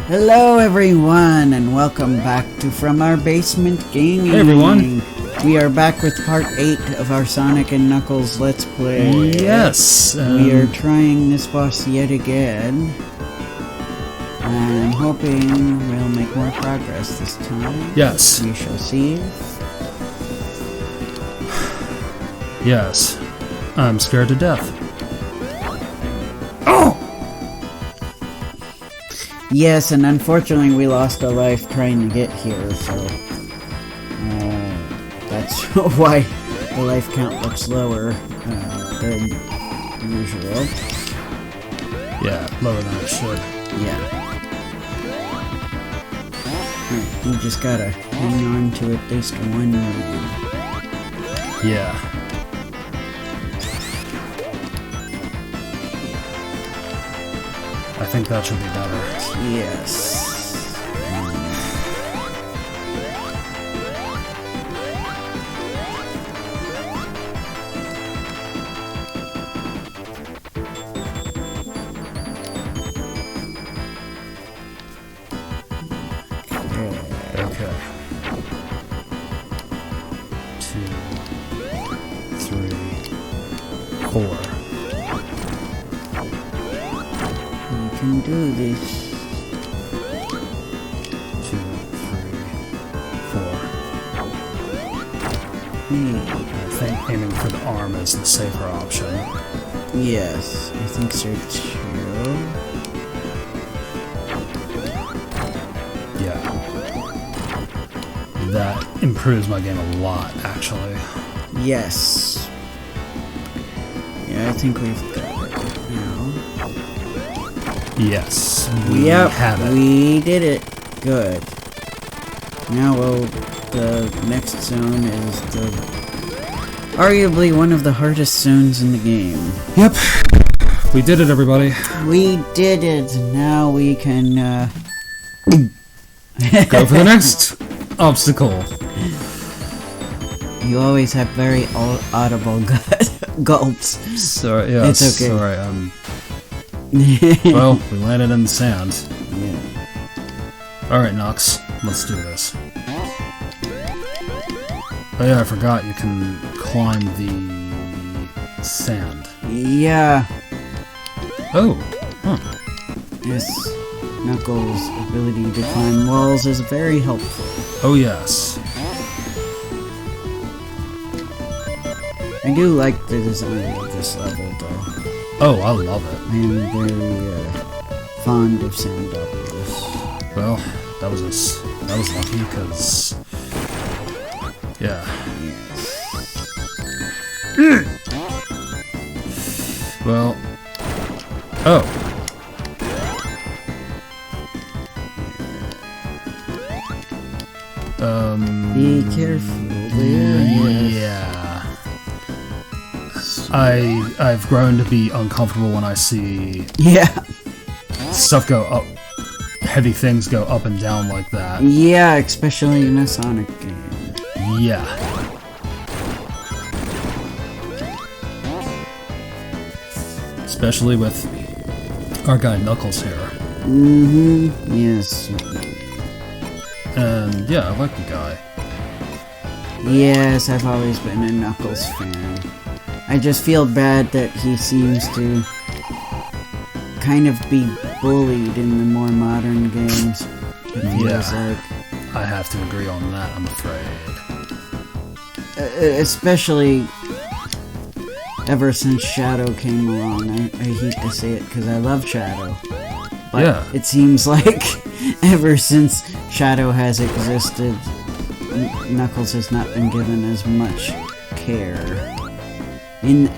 Hello everyone, and welcome back to From Our Basement Gaming. Hey everyone. We are back with part 8 of our Sonic and Knuckles Let's Play. Yes. We are trying this boss yet again. I'm hoping we'll make more progress this time. Yes. We shall see. Yes. I'm scared to death. Yes, and unfortunately we lost a life trying to get here, so that's why the life count looks lower than usual. Yeah, lower than it should. Yeah. Right, you just gotta hang on to at least one room. Yeah. I think that should be better. Yes. Okay. 2, 3, 4. You can do this. 2, 3, 4. I think aiming for the arm is the safer option. Yes, I think so too. Yeah. That improves my game a lot, actually. Yes. Yeah, I think we've got it now. Yes, we Yep, have it. we did it. Good. Now, well, the next zone is arguably one of the hardest zones in the game. Yep. We did it, everybody. We did it. Now we can, Go for the next obstacle. You always have very audible gulps. Sorry, yes. It's okay. Sorry, well, we landed in the sand. Yeah. Alright, Nox, let's do this. Oh yeah, I forgot you can climb the sand. Yeah. Oh, huh. Yes. Knuckles' ability to climb walls is very helpful. Oh yes. I do like the design of this level, though. Oh, I love it. I am very fond of sand operas. Well, that was lucky, because... Yeah. Yes. Well... Oh. Be careful there. Yeah. I've grown to be uncomfortable when I see stuff go up, heavy things go up and down like that. Yeah, especially in a Sonic game. Yeah. Especially with our guy Knuckles here. Mm-hmm. Yes. And yeah, I like the guy. Yes, I've always been a Knuckles fan. I just feel bad that he seems to kind of be bullied in the more modern games. It feels like. I have to agree on that, I'm afraid. Especially ever since Shadow came along. I hate to say it because I love Shadow. But Yeah. it seems like ever since Shadow has existed, Knuckles has not been given as much care. And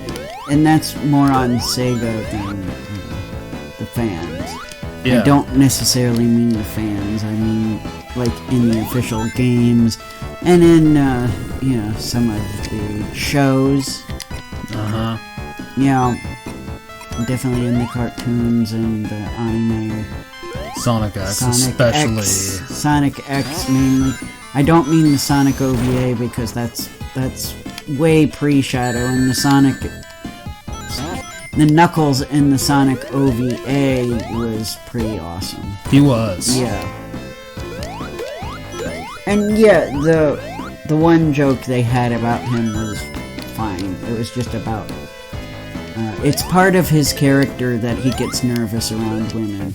that's more on Sega than the fans. Yeah. I don't necessarily mean the fans, I mean like in the official games and in, you know, some of the shows. Uh-huh. Yeah, definitely in the cartoons and the anime. Sonic X, Sonic especially. X, Sonic X mainly. I don't mean the Sonic OVA because that's way pre-Shadow, and the Sonic the Knuckles in the Sonic OVA was pretty awesome. He was. Yeah. And yeah, the one joke they had about him was fine. It was just about... it's part of his character that he gets nervous around women.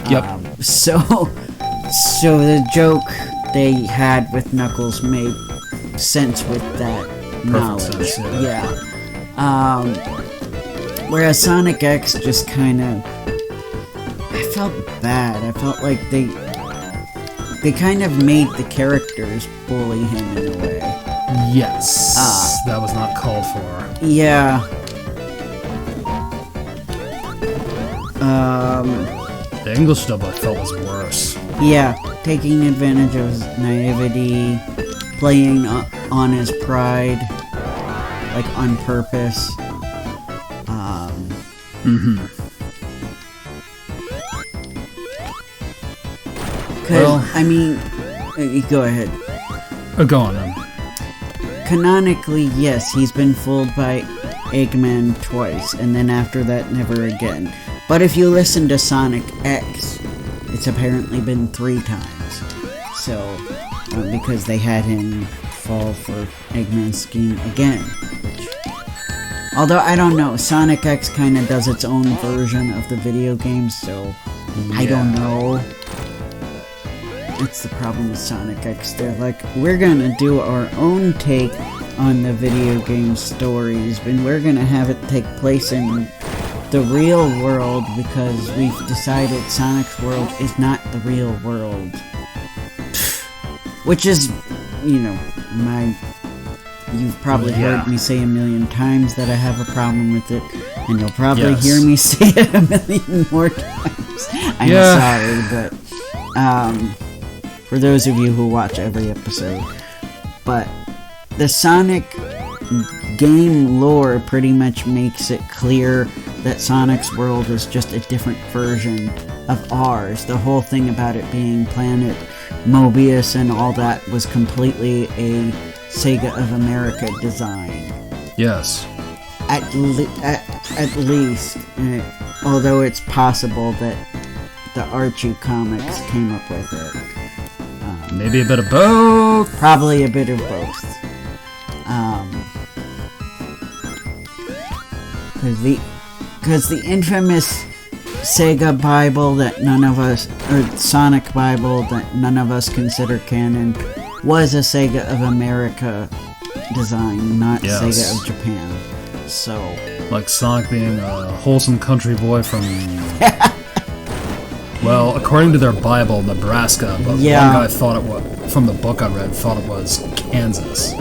Yep. So the joke they had with Knuckles made sense with that knowledge. Sense, yeah. Whereas Sonic X just kind of... I felt bad. I felt like they kind of made the characters bully him in a way. Yes. That was not called for. Yeah. The English dub I felt was worse. Yeah, taking advantage of his naivety, playing on his pride, like on purpose. Well, I mean, go ahead. Go on, Canonically, yes, he's been fooled by Eggman twice, and then after that, never again. But if you listen to Sonic X, it's apparently been 3 times. So, because they had him fall for Eggman's scheme again. Although, I don't know, Sonic X kind of does its own version of the video game, so I don't know. That's the problem with Sonic X. They're like, we're gonna do our own take on the video game stories, and we're gonna have it take place in the real world because we've decided Sonic's world is not the real world. Which is, you know, you've probably heard me say a million times that I have a problem with it, and you'll probably hear me say it a million more times. I'm sorry, but, for those of you who watch every episode. But the Sonic game lore pretty much makes it clear that Sonic's world is just a different version of ours. The whole thing about it being Planet Mobius and all that was completely a Sega of America design. Yes. At least, although it's possible that the Archie comics came up with it. Maybe a bit of both. Probably a bit of both. Because the infamous Sega Bible that none of us, or Sonic Bible that none of us consider canon, was a Sega of America design, not Sega of Japan. So, like Sonic being a wholesome country boy from, well, according to their Bible, Nebraska, but one guy thought it was, from the book I read, thought it was Kansas.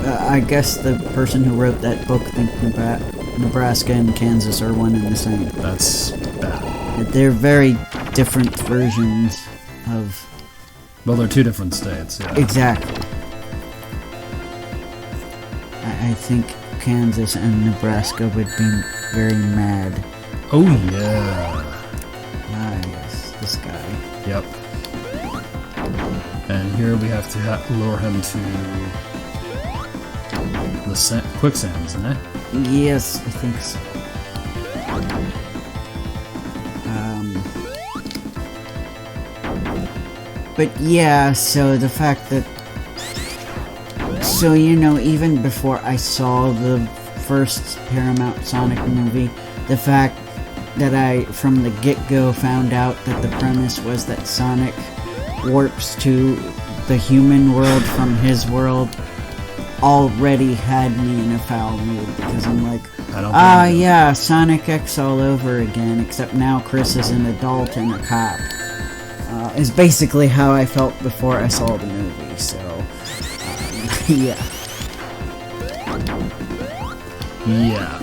I guess the person who wrote that book thinks Nebraska and Kansas are one and the same. That's bad. They're very different versions of... Well, they're 2 different states, yeah. Exactly. I think Kansas and Nebraska would be very mad. Oh, yeah. Ah, yes, this guy. Yep. And here we have to lure him to the quicksand, isn't it? Yes, I think so. But yeah, so the fact that... So, you know, even before I saw the first Paramount Sonic movie, the fact that I, from the get-go, found out that the premise was that Sonic warps to the human world from his world already had me in a foul mood, because I'm like, yeah, Sonic X all over again, except now Chris is an adult and a cop. Is basically how I felt before I saw the movie, so, yeah. Yeah.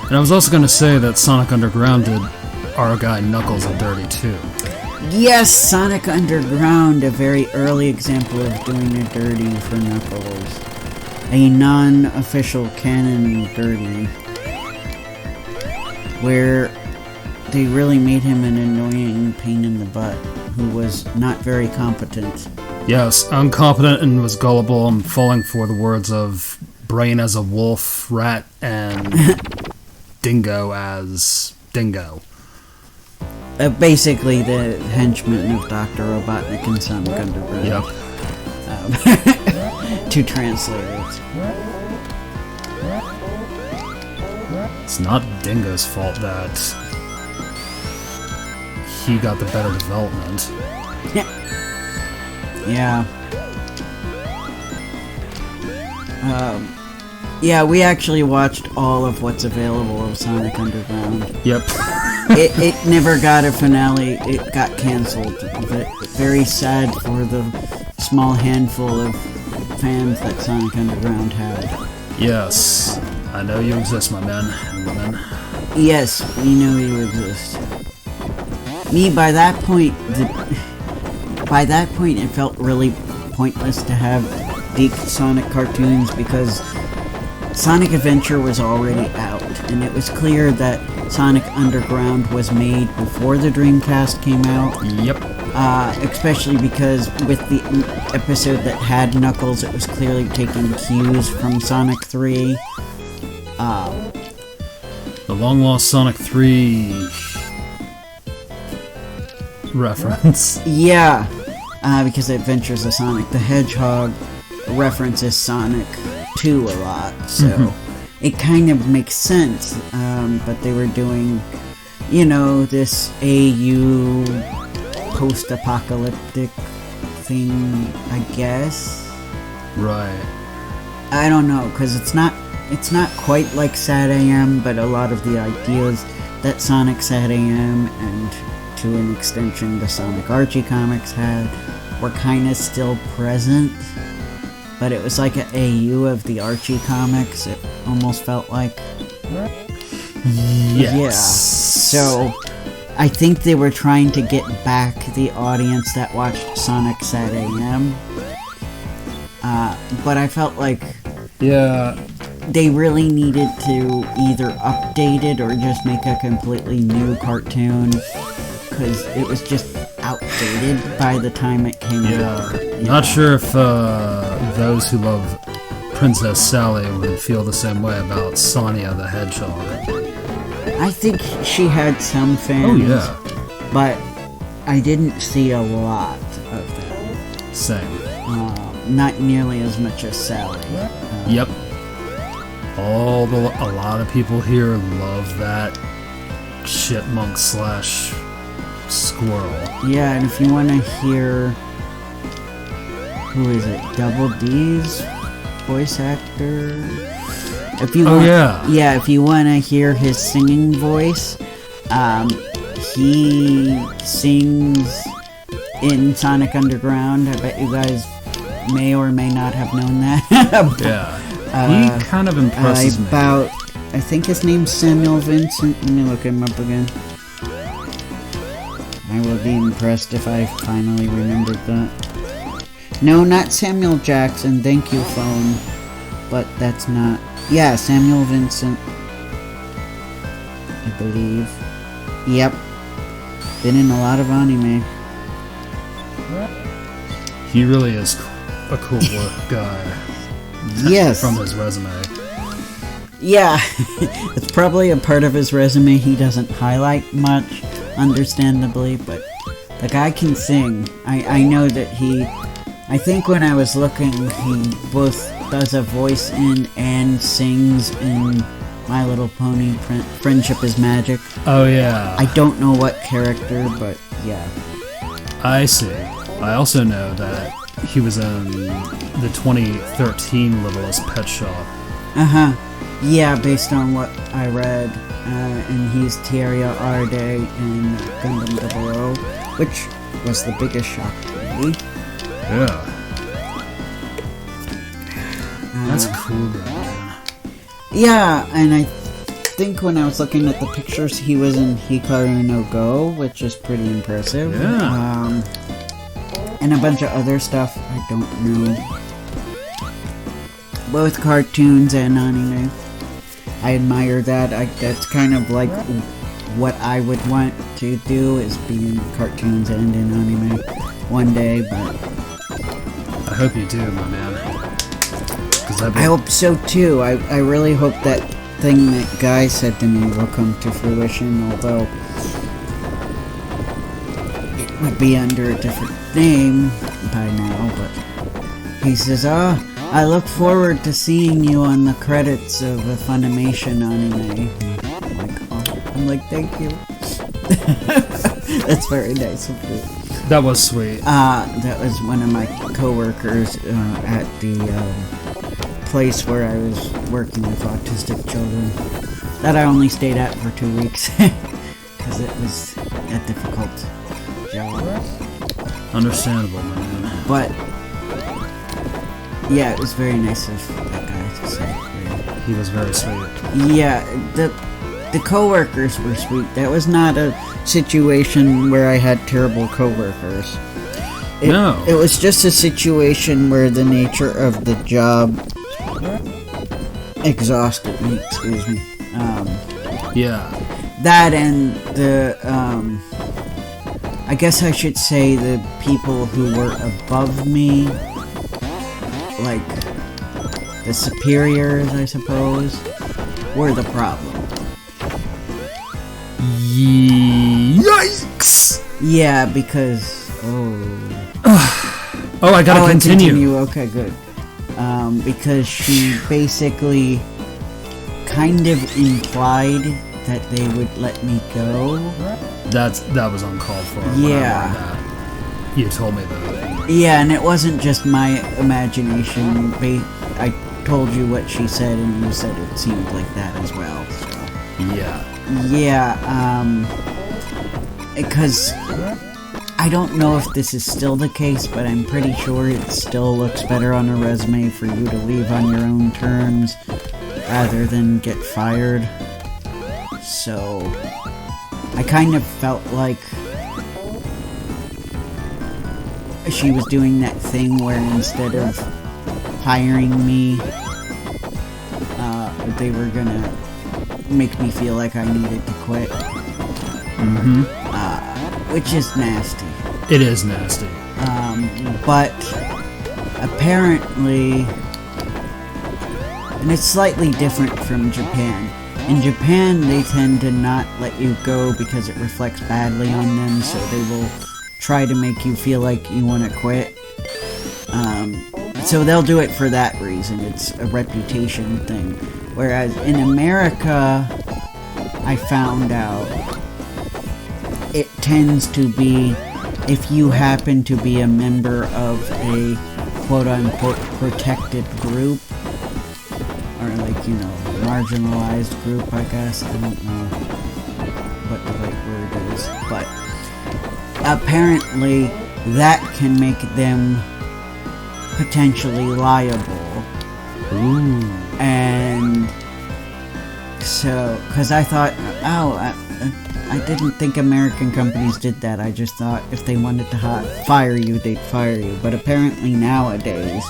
And I was also going to say that Sonic Underground did our guy Knuckles a dirty too. Yes, Sonic Underground, a very early example of doing a dirty for Knuckles. A non-official canon dirty. Where they really made him an annoying pain in the butt, who was not very competent Yes, I'm competent and was gullible. I'm falling for the words of Brain as a wolf, Rat, and Dingo as Dingo. Basically, the henchmen of Dr. Robotnik and Sonic Underground. Yep. To translate it. It's not Dingo's fault that he got the better development. Yeah. Yeah, we actually watched all of what's available of Sonic Underground. Yep. It never got a finale. It got canceled. But very sad for the small handful of fans that Sonic Underground had. Yes. I know you exist, my men and women. Yes, we know you exist. By that point, it felt really pointless to have Deke Sonic cartoons because Sonic Adventure was already out, and it was clear that Sonic Underground was made before the Dreamcast came out. Yep. Especially because with the episode that had Knuckles, it was clearly taking cues from Sonic 3. The long-lost Sonic 3 reference. Yeah, because Adventures of Sonic the Hedgehog references Sonic 2 a lot, so it kind of makes sense, but they were doing, this AU post-apocalyptic thing, I guess? Right. I don't know, because it's not quite like Sad AM, but a lot of the ideas that Sonic Sad AM and to an extension the Sonic Archie comics had were kind of still present, but it was like an AU of the Archie comics. It almost felt like. Yes. Yeah. So I think they were trying to get back the audience that watched Sonic Sad AM, but I felt like they really needed to either update it or just make a completely new cartoon, because it was just outdated by the time it came out. Not sure if those who love Princess Sally would feel the same way about Sonia the Hedgehog. I think she had some fans. Oh yeah. But I didn't see a lot of them. Same. Not nearly as much as Sally. Yep. A lot of people here love that chipmunk / squirrel. Yeah, and if you want to hear, who is it? Double D's voice actor. If you if you want to hear his singing voice, he sings in Sonic Underground. I bet you guys may or may not have known that. Yeah. He kind of impresses me. I think his name's Samuel Vincent. Let me look him up again. I will be impressed if I finally remembered that. No, not Samuel Jackson. Thank you, phone. But that's not... Yeah, Samuel Vincent. I believe. Yep. Been in a lot of anime. He really is a cool guy. Yes. From his resume. Yeah. It's probably a part of his resume he doesn't highlight much, understandably, but the guy can sing. I know that he... I think when I was looking, he both does a voice in and sings in My Little Pony Friendship is Magic. Oh, yeah. I don't know what character, but yeah. I see. I also know that he was in the 2013 Littlest Pet Shop. Uh-huh. Yeah, based on what I read. And he's Tieria Arde in Gundam 00, which was the biggest shock to me. Yeah. That's cool, man. Yeah, and I think when I was looking at the pictures, he was in Hikaru no Go, which is pretty impressive. Yeah. And a bunch of other stuff I don't know. Both cartoons and anime. I admire that. That's kind of like what I would want to do, is be in cartoons and in anime one day, but I hope you do, my man. 'Cause that'd be- I hope so too. I really hope that thing that guy said to me will come to fruition, although it would be under a different name by now, but he says, I look forward to seeing you on the credits of a Funimation anime. I'm like, thank you. That's very nice of you. That was sweet. That was one of my coworkers at the place where I was working with autistic children. That I only stayed at for 2 weeks because it was a difficult job. Understandable, man. But yeah, it was very nice of that guy to say. He was very sweet. Yeah, the coworkers were sweet. That was not a situation where I had terrible coworkers. No. It was just a situation where the nature of the job exhausted me, excuse me. Yeah. That and the, I guess I should say the people who were above me, like the superiors, I suppose, were the problem. Yikes! Yeah, because, Oh, I gotta continue. Okay, good. Because she basically kind of implied that they would let me go. That was uncalled for. when I Yeah. learned that. You told me that. Yeah, and it wasn't just my imagination. I told you what she said, and you said it seemed like that as well. So. Yeah. Yeah, because I don't know if this is still the case, but I'm pretty sure it still looks better on a resume for you to leave on your own terms rather than get fired. So, I kind of felt like she was doing that thing where instead of hiring me, they were gonna make me feel like I needed to quit. Mm-hmm. Which is nasty. It is nasty. But apparently, and it's slightly different from Japan. In Japan, they tend to not let you go because it reflects badly on them, so they will try to make you feel like you want to quit. So they'll do it for that reason. It's a reputation thing. Whereas in America, I found out it tends to be if you happen to be a member of a quote-unquote protected group, or like, you know, marginalized group, I guess. I don't know what the right word is, but apparently that can make them potentially liable. Ooh. And so, because I thought, I didn't think American companies did that. I just thought if they wanted to fire you, they'd fire you. But apparently nowadays,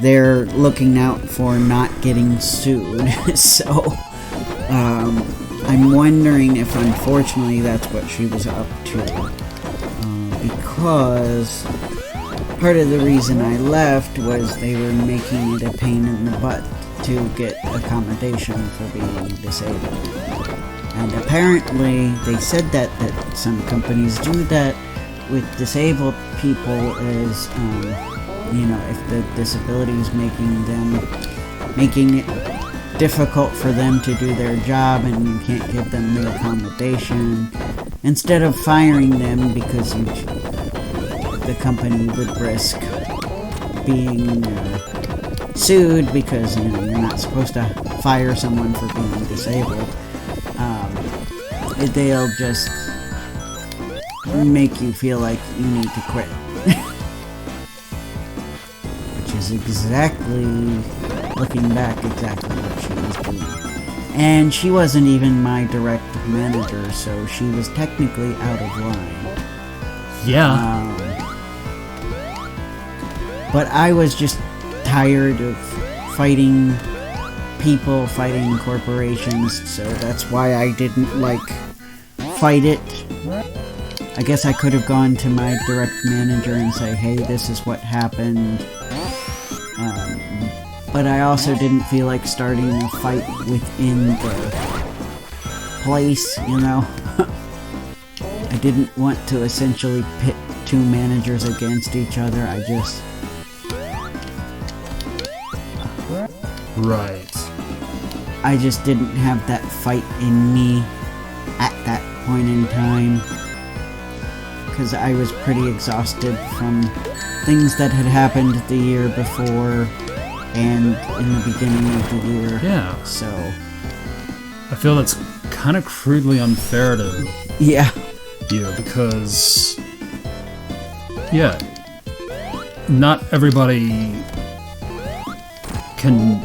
they're looking out for not getting sued. So, I'm wondering if unfortunately that's what she was up to. Because part of the reason I left was they were making it a pain in the butt to get accommodation for being disabled. And apparently they said that some companies do that with disabled people is, you know, if the disability is making it difficult for them to do their job and you can't give them the accommodation, instead of firing them because the company would risk being sued because, you know, you're not supposed to fire someone for being disabled, they'll just make you feel like you need to quit. Which is exactly, looking back, exactly what she was doing. And she wasn't even my direct manager, so she was technically out of line. Yeah. But I was just tired of fighting people, fighting corporations, so that's why I didn't, fight it. I guess I could have gone to my direct manager and say, hey, this is what happened. but I also didn't feel like starting a fight within the place, you know? I didn't want to essentially pit two managers against each other. Right. I just didn't have that fight in me at that point in time. Because I was pretty exhausted from things that had happened the year before and in the beginning of the year. Yeah. So, I feel that's kind of crudely unfair to yeah. you because, yeah, not everybody can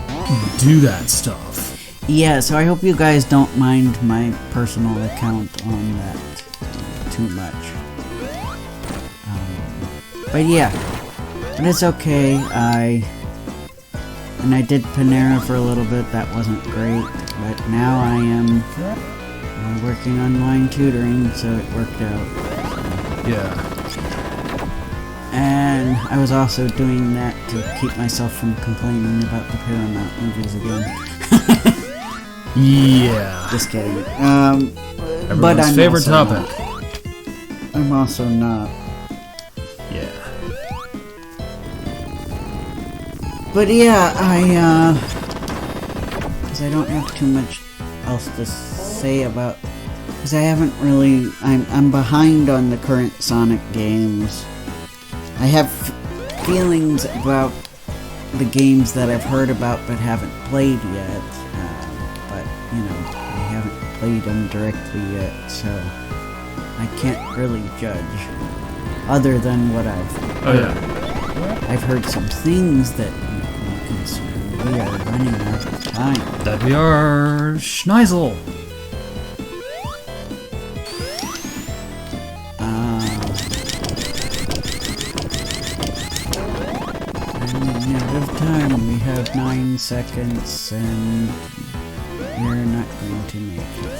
do that stuff. Yeah, so I hope you guys don't mind my personal account on that too much. But yeah, but it's okay. I did Panera for a little bit. That wasn't great, but now I am working online tutoring, so it worked out. Yeah. And I was also doing that to keep myself from complaining about the Paramount movies again. Yeah. Just kidding. Everyone's but I'm favorite also topic. not. I'm also not. Yeah. But yeah, because I don't have too much else to say about, because I haven't really, I'm behind on the current Sonic games. I have feelings about the games that I've heard about but haven't played yet, but, you know, I haven't played them directly yet, so I can't really judge, other than what I've heard. Oh, yeah. I've heard some things that make me concerned. We are running out of time. That we are Schneisel. Running out of time. We have 9 seconds, and we're not going to make it.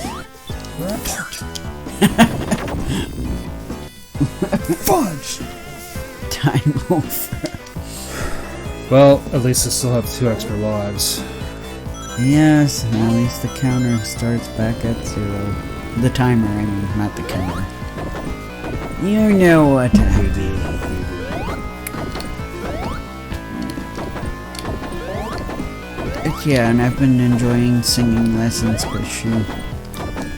Fudge! Time over. Well, at least I still have 2 extra lives. Yes, and at least the counter starts back at 0. The timer, I mean, not the counter. You know what I do. But yeah, and I've been enjoying singing lessons because she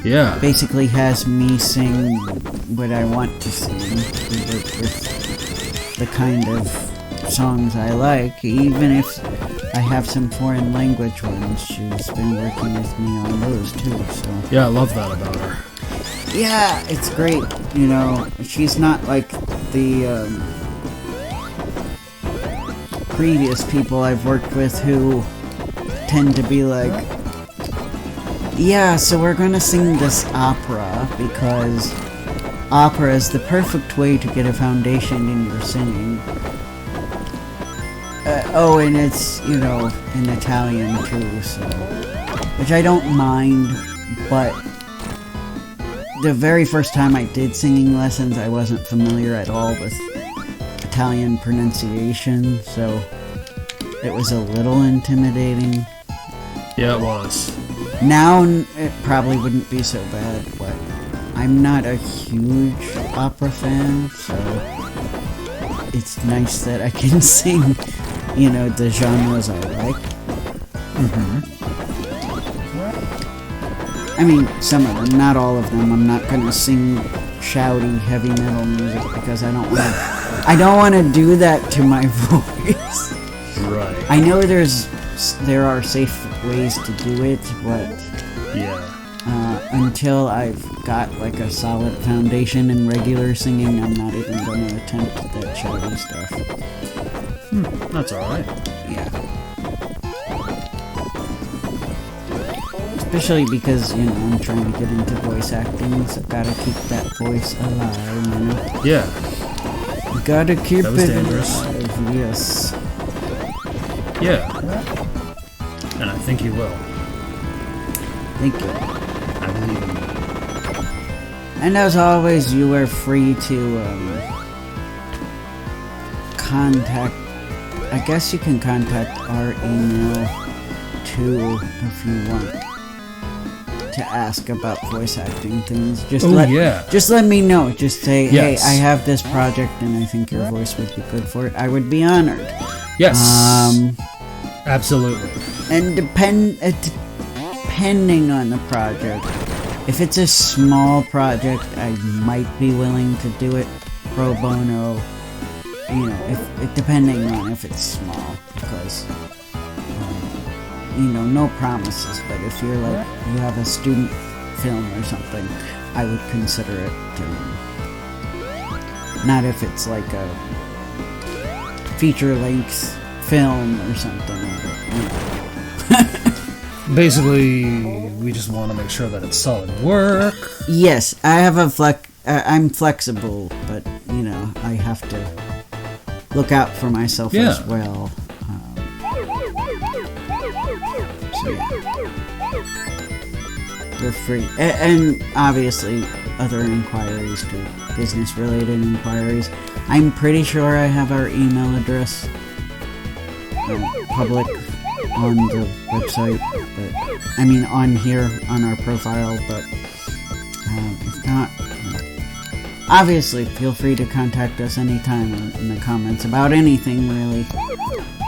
Yeah. basically has me sing what I want to sing. We work with the kind of songs I like, even if I have some foreign language ones. She's been working with me on those too, so. Yeah, I love that about her. Yeah, it's great, you know, she's not like the previous people I've worked with who tend to be like, yeah, so we're gonna sing this opera because opera is the perfect way to get a foundation in your singing. Oh, and it's, you know, in Italian too, so, which I don't mind, but the very first time I did singing lessons, I wasn't familiar at all with Italian pronunciation, so it was a little intimidating. Yeah, it was. Now, it probably wouldn't be so bad, but I'm not a huge opera fan, so it's nice that I can sing, you know, the genres I like. I mean, some of them, not all of them. I'm not gonna sing shouty heavy metal music because I don't want to do that to my voice. Right. I know there are safe ways to do it, but Yeah. until I've got like a solid foundation in regular singing, I'm not even going to attempt that shouty stuff. That's alright. Yeah. Especially because, you know, I'm trying to get into voice acting, so gotta keep that voice alive, you know? Yeah. Gotta keep That was it dangerous. alive, yes. Yeah. And I think you will. Thank you. I believe in you. And as always, you are free to contact I guess you can contact our email too if you want to ask about voice acting things. Just let me know. Just say, Yes. hey, I have this project and I think your voice would be good for it. I would be honored. Yes. Absolutely. And depending on the project, if it's a small project, I might be willing to do it pro bono. You know, if depending on if it's small, because no promises. But if you're like you have a student film or something, I would consider it. Not if it's like a feature-length film or something. Basically, we just want to make sure that it's solid work. Yes, I have I'm flexible, but I have to look out for myself as well. So yeah, they're free, and obviously other inquiries too, business-related inquiries. I'm pretty sure I have our email address public on the website, but I mean on here on our profile, but if not, obviously feel free to contact us anytime in the comments about anything really.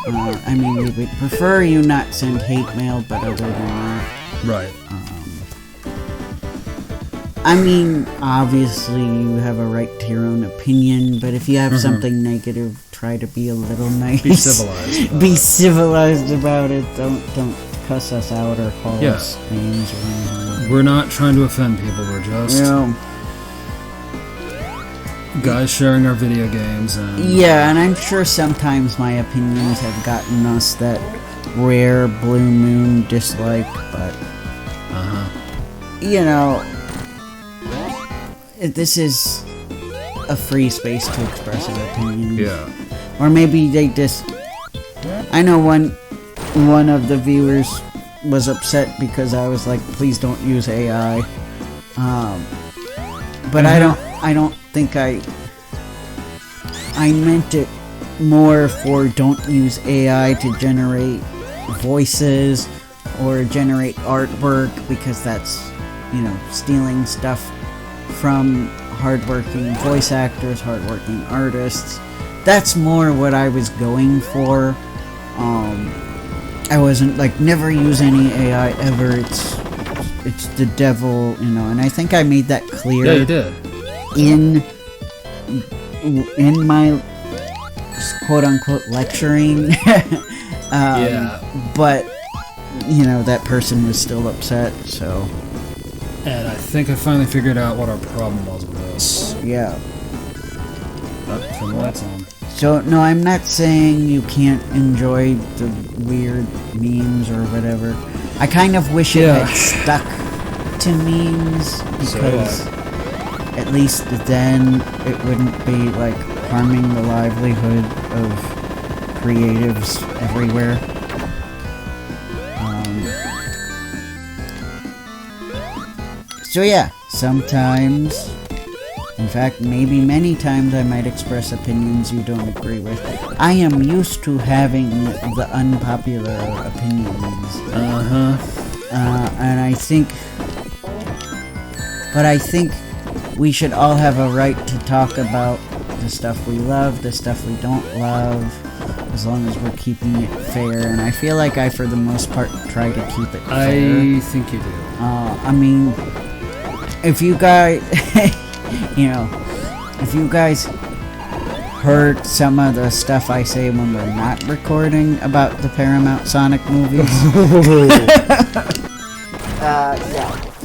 I mean, we would prefer you not send hate mail, but other than that, Right. I mean, obviously you have a right to your own opinion, but if you have something negative, try to be a little nice. Be civilized. Be civilized about it. Don't cuss us out or call us names or anything. We're not trying to offend people. We're just guys sharing our video games. Yeah, and I'm sure sometimes my opinions have gotten us that rare blue moon dislike, but this is a free space to express our opinions. Yeah. Or maybe they just... I know one of the viewers was upset because I was like, please don't use AI. But I don't think I meant it more for don't use AI to generate voices or generate artwork, because that's, stealing stuff from hardworking voice actors, hardworking artists. That's more what I was going for. I wasn't like, never use any AI ever. It's the devil, and I think I made that clear. Yeah, you did. In my quote unquote lecturing. But that person was still upset, so. And I think I finally figured out what our problem was with this. Yeah. Turn the lights on. So, no, I'm not saying you can't enjoy the weird memes or whatever. I kind of wish it had stuck to memes, because at least then it wouldn't be, like, harming the livelihood of creatives everywhere. So yeah, sometimes, in fact, maybe many times I might express opinions you don't agree with. I am used to having the unpopular opinions. And I think we should all have a right to talk about the stuff we love, the stuff we don't love, as long as we're keeping it fair. And I feel like I, for the most part, try to keep it fair. I think you do. I mean, if you guys, if you guys heard some of the stuff I say when we're not recording about the Paramount Sonic movies,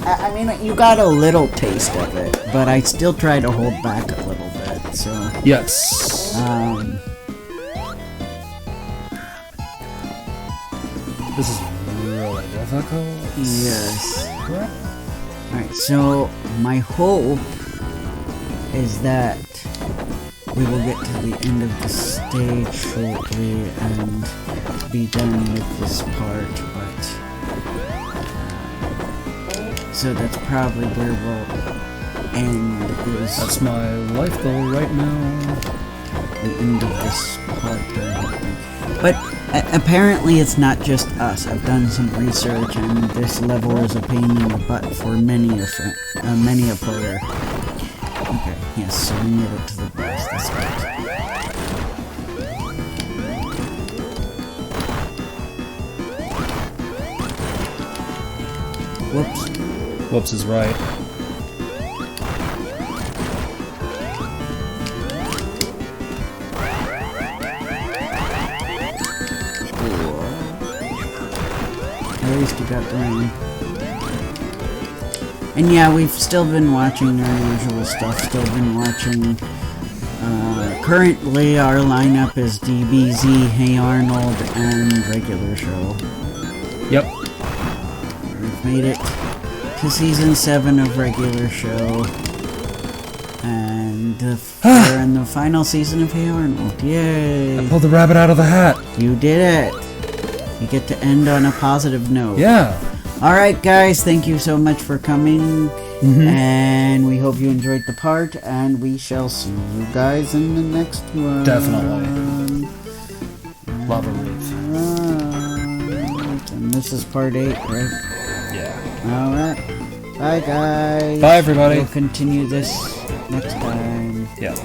I mean, you got a little taste of it, but I still try to hold back a little bit, so. Yes. This is really difficult. Yes. Alright, so my hope is that we will get to the end of the stage shortly and be done with this part, but so that's probably where we'll end. That's my life goal right now. The end of this part, I think. But apparently it's not just us. I've done some research, and this level is a pain in the butt for many a player. Okay, yes, so we made it to the boss. That's good. Whoops. Whoops is right. At least you got the ring. And yeah, we've still been watching our usual stuff. Still been watching. Currently, our lineup is DBZ, Hey Arnold, and regular show. Yep. We've made it to season 7 of regular show. And we're in the final season of Hey Arnold. Yay! I pulled the rabbit out of the hat. You did it! You get to end on a positive note. Yeah. Alright guys, thank you so much for coming. And we hope you enjoyed the part, and we shall see you guys in the next one. Definitely. Lava Reef. And this is part 8, right? Yeah. Alright. Bye guys. Bye everybody. We'll continue this next time. Yeah.